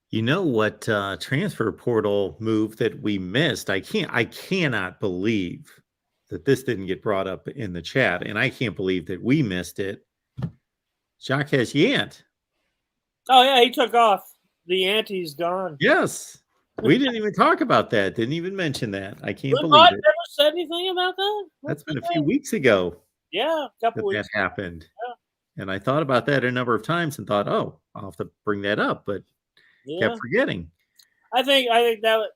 [SPEAKER 1] You know what transfer portal move that we missed? I cannot believe that this didn't get brought up in the chat, and I can't believe that we missed it. Jacques Yant.
[SPEAKER 2] Oh yeah, he took off. The ante's gone.
[SPEAKER 1] Yes. We didn't even talk about that. Didn't even mention that. I can't believe it.
[SPEAKER 2] Never said anything about that?
[SPEAKER 1] That's been a few weeks ago.
[SPEAKER 2] Yeah, a couple weeks.
[SPEAKER 1] That happened.
[SPEAKER 2] Yeah.
[SPEAKER 1] And I thought about that a number of times and thought, I'll have to bring that up, but kept forgetting.
[SPEAKER 2] I think that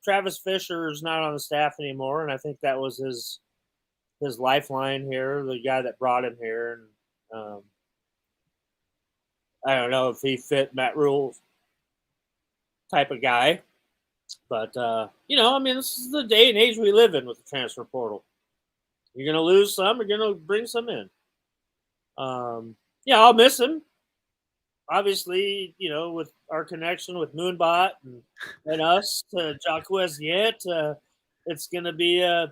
[SPEAKER 2] Travis Fisher is not on the staff anymore, and I think that was his lifeline here, the guy that brought him here. And I don't know if he fit Matt Rule's type of guy, but this is the day and age we live in with the transfer portal. You're going to lose some, you're going to bring some in. I'll miss him. Obviously, with our connection with Moonbot and us to Jacques Yant, it's gonna be a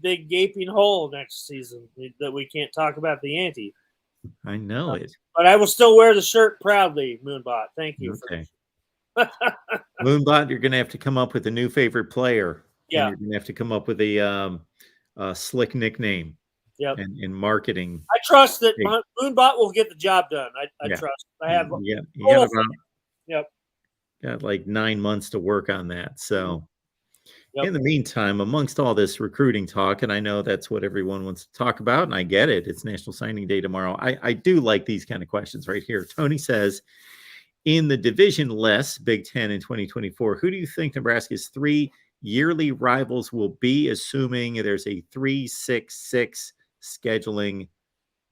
[SPEAKER 2] big gaping hole next season that we can't talk about the ante.
[SPEAKER 1] I know it,
[SPEAKER 2] but I will still wear the shirt proudly. Moonbot, thank you.
[SPEAKER 1] Okay. Moonbot, you're gonna have to come up with a new favorite player.
[SPEAKER 2] Yeah,
[SPEAKER 1] you're gonna have to come up with a slick nickname.
[SPEAKER 2] Yep.
[SPEAKER 1] And marketing.
[SPEAKER 2] I trust that Moonbot will get the job done. I trust. I have.
[SPEAKER 1] Got like 9 months to work on that. So in the meantime, amongst all this recruiting talk, and I know that's what everyone wants to talk about, and I get it. It's National Signing Day tomorrow. I do like these kind of questions right here. Tony says, in the division-less Big Ten in 2024, who do you think Nebraska's 3 yearly rivals will be, assuming there's a 3-6-6 scheduling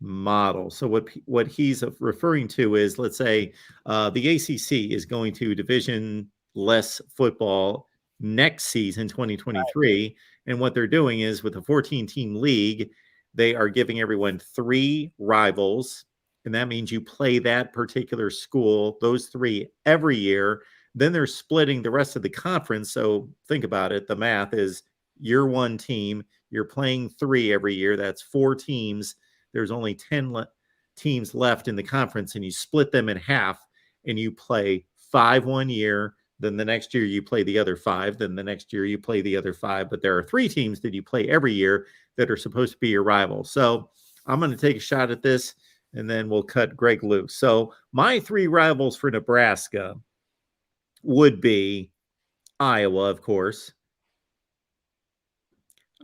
[SPEAKER 1] model? So what he's referring to is, let's say the ACC is going to division less football next season, 2023. And what they're doing is, with a 14-team league, they are giving everyone 3 rivals. And that means you play that particular school, those 3 every year. Then they're splitting the rest of the conference. So think about it. The math is, you're 1 team, you're playing 3 every year. That's 4 teams. There's only 10 teams left in the conference, and you split them in half, and you play 5 1 year, Then the next year you play the other 5. Then the next year you play the other 5. But there are 3 teams that you play every year that are supposed to be your rivals. So I'm going to take a shot at this, and then we'll cut Greg loose. So my 3 rivals for Nebraska would be Iowa, of course.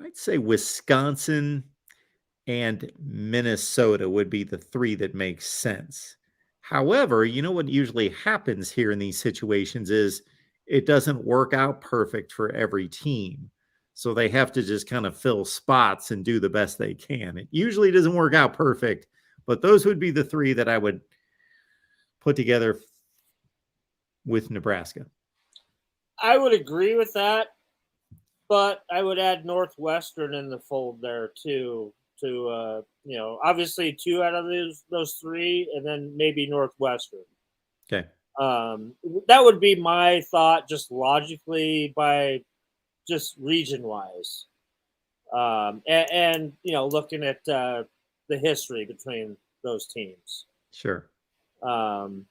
[SPEAKER 1] I'd say Wisconsin and Minnesota would be the 3 that make sense. However, you know what usually happens here in these situations is it doesn't work out perfect for every team. So they have to just kind of fill spots and do the best they can. It usually doesn't work out perfect, but those would be the 3 that I would put together with Nebraska.
[SPEAKER 2] I would agree with that, but I would add Northwestern in the fold there too. To obviously 2 out of those 3, and then maybe Northwestern.
[SPEAKER 1] Okay.
[SPEAKER 2] That would be my thought, just logically, by just region wise, and looking at the history between those teams.
[SPEAKER 1] Sure.
[SPEAKER 2] And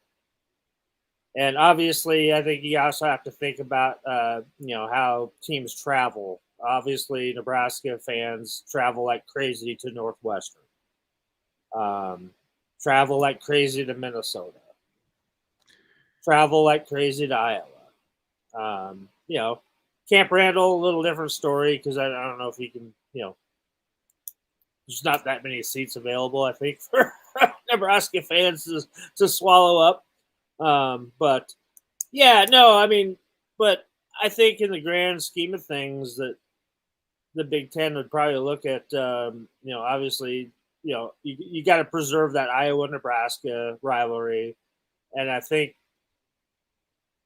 [SPEAKER 2] obviously, I think you also have to think about how teams travel. Obviously, Nebraska fans travel like crazy to Northwestern. Travel like crazy to Minnesota. Travel like crazy to Iowa. Camp Randall, a little different story because I don't know if you can, there's not that many seats available, I think, for Nebraska fans to swallow up. But I think in the grand scheme of things that the Big Ten would probably look at, obviously, you got to preserve that Iowa-Nebraska rivalry. And I think,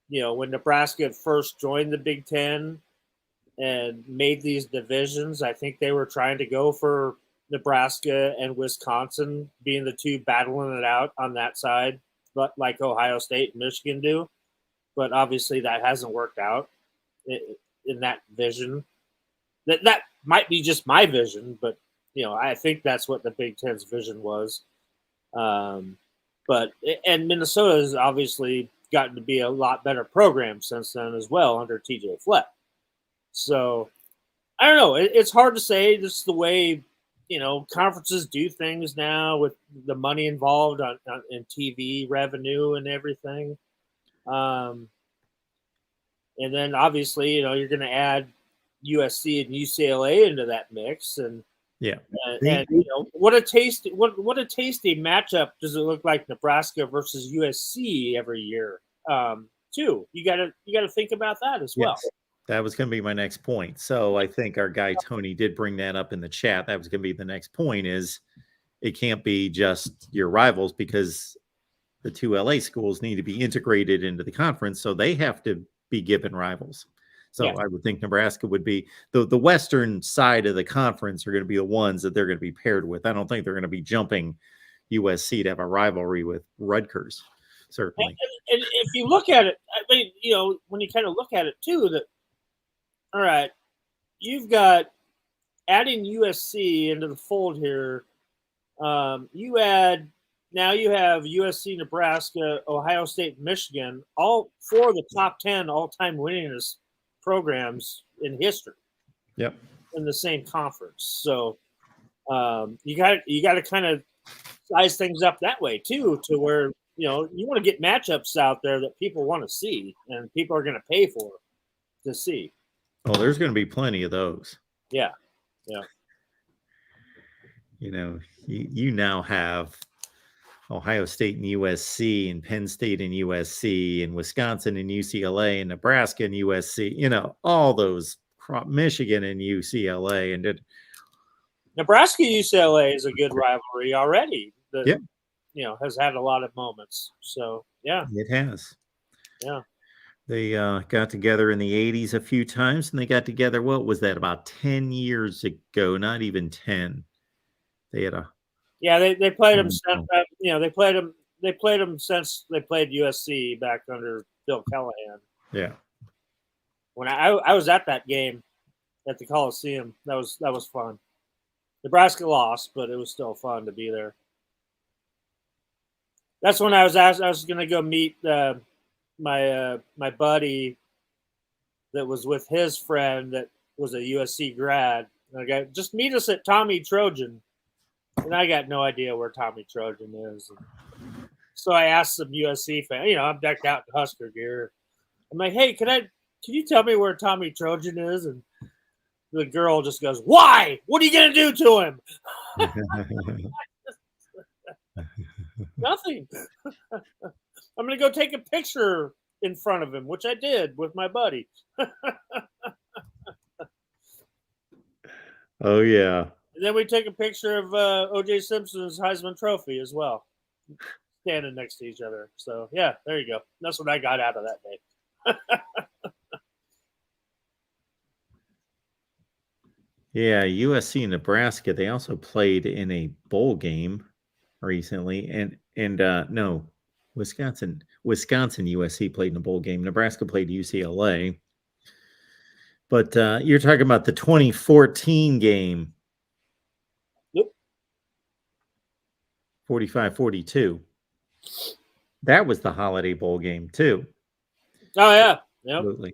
[SPEAKER 2] when Nebraska first joined the Big Ten and made these divisions, I think they were trying to go for Nebraska and Wisconsin being the 2 battling it out on that side, but like Ohio State and Michigan do. But obviously that hasn't worked out in that vision. That might be just my vision, but I think that's what the Big Ten's vision was. And Minnesota has obviously gotten to be a lot better program since then as well under TJ Fleck. So I don't know. It's hard to say. This is the way conferences do things now with the money involved in TV revenue and everything. And then obviously you're going to add USC and UCLA into that mix, and what a tasty matchup does it look like Nebraska versus USC every year too. You got to think about that as well.
[SPEAKER 1] Yes. That was going to be my next point. So I think our guy Tony did bring that up in the chat. That was going to be the next point. Is it can't be just your rivals because the 2 LA schools need to be integrated into the conference, so they have to be given rivals. So I would think Nebraska would be the western side of the conference are going to be the ones that they're going to be paired with. I don't think they're going to be jumping USC to have a rivalry with Rutgers, certainly.
[SPEAKER 2] And if you look at it, I mean, when you kind of look at it too, that all right, you've got adding USC into the fold here. You have USC, Nebraska, Ohio State, Michigan, all 4 of the top 10 all-time winningest programs in history.
[SPEAKER 1] Yep.
[SPEAKER 2] In the same conference. So you got to kind of size things up that way too, to where you want to get matchups out there that people want to see and people are going to pay for to see.
[SPEAKER 1] Oh, there's going to be plenty of those.
[SPEAKER 2] Yeah.
[SPEAKER 1] You now have Ohio State and USC and Penn State and USC and Wisconsin and UCLA and Nebraska and USC, all those, Michigan and UCLA. And
[SPEAKER 2] Nebraska UCLA is a good rivalry already that, has had a lot of moments. So, yeah.
[SPEAKER 1] It has.
[SPEAKER 2] Yeah.
[SPEAKER 1] They got together in the 80s a few times, and they got together, what was that, about 10 years ago, not even 10. They had a
[SPEAKER 2] they played them. They played them since they played USC back under Bill Callahan.
[SPEAKER 1] Yeah.
[SPEAKER 2] When I was at that game at the Coliseum, that was fun. Nebraska lost, but it was still fun to be there. That's when I was going to go meet my buddy that was with his friend that was a USC grad. And I got, just meet us at Tommy Trojan. And I got no idea where Tommy Trojan is. And so I asked some USC fan, I'm decked out in Husker gear. I'm like, hey, can you tell me where Tommy Trojan is? And the girl just goes, why? What are you going to do to him? Nothing. I'm going to go take a picture in front of him, which I did with my buddy.
[SPEAKER 1] Oh, yeah.
[SPEAKER 2] And then we took a picture of O.J. Simpson's Heisman Trophy as well, standing next to each other. So, yeah, there you go. That's what I got out of that day.
[SPEAKER 1] Yeah, USC and Nebraska, they also played in a bowl game recently. And no, Wisconsin USC played in a bowl game. Nebraska played UCLA. But you're talking about the 2014 game.
[SPEAKER 2] Yep.
[SPEAKER 1] 45-42. That was the Holiday Bowl game, too.
[SPEAKER 2] Oh, yeah. Yep.
[SPEAKER 1] Absolutely.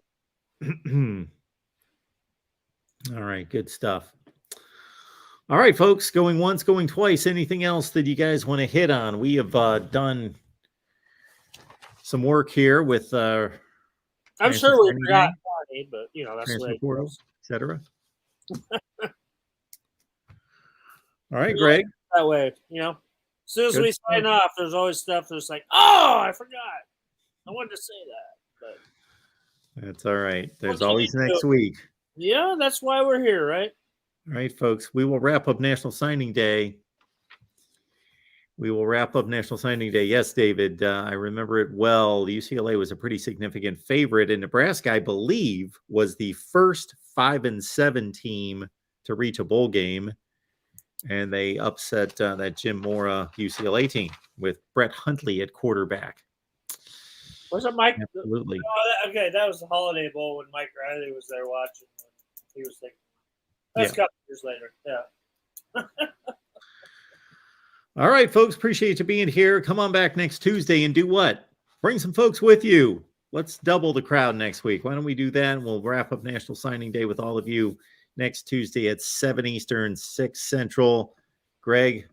[SPEAKER 1] All right, good stuff. All right, folks, going once, going twice. Anything else that you guys want to hit on? We have done some work here with
[SPEAKER 2] I'm sure we forgot Barney, but that's the way it goes.
[SPEAKER 1] Etc. All right, Greg.
[SPEAKER 2] That way, as soon as we sign off, there's always stuff that's like, oh, I forgot. I wanted to say that, but
[SPEAKER 1] that's all right. There's always next week.
[SPEAKER 2] Yeah, that's why we're here, right?
[SPEAKER 1] All right, folks. We will wrap up National Signing Day. Yes, David, I remember it well. The UCLA was a pretty significant favorite, and Nebraska, I believe, was the first 5-7 team to reach a bowl game, and they upset that Jim Mora UCLA team with Brett Huntley at quarterback.
[SPEAKER 2] Was it Mike?
[SPEAKER 1] Absolutely.
[SPEAKER 2] Okay, that was the Holiday Bowl when Mike Riley was there watching. He was thinking. That's a couple years later. Yeah.
[SPEAKER 1] All right, folks. Appreciate you being here. Come on back next Tuesday and do what? Bring some folks with you. Let's double the crowd next week. Why don't we do that? We'll wrap up National Signing Day with all of you next Tuesday at 7 Eastern, 6 Central. Greg,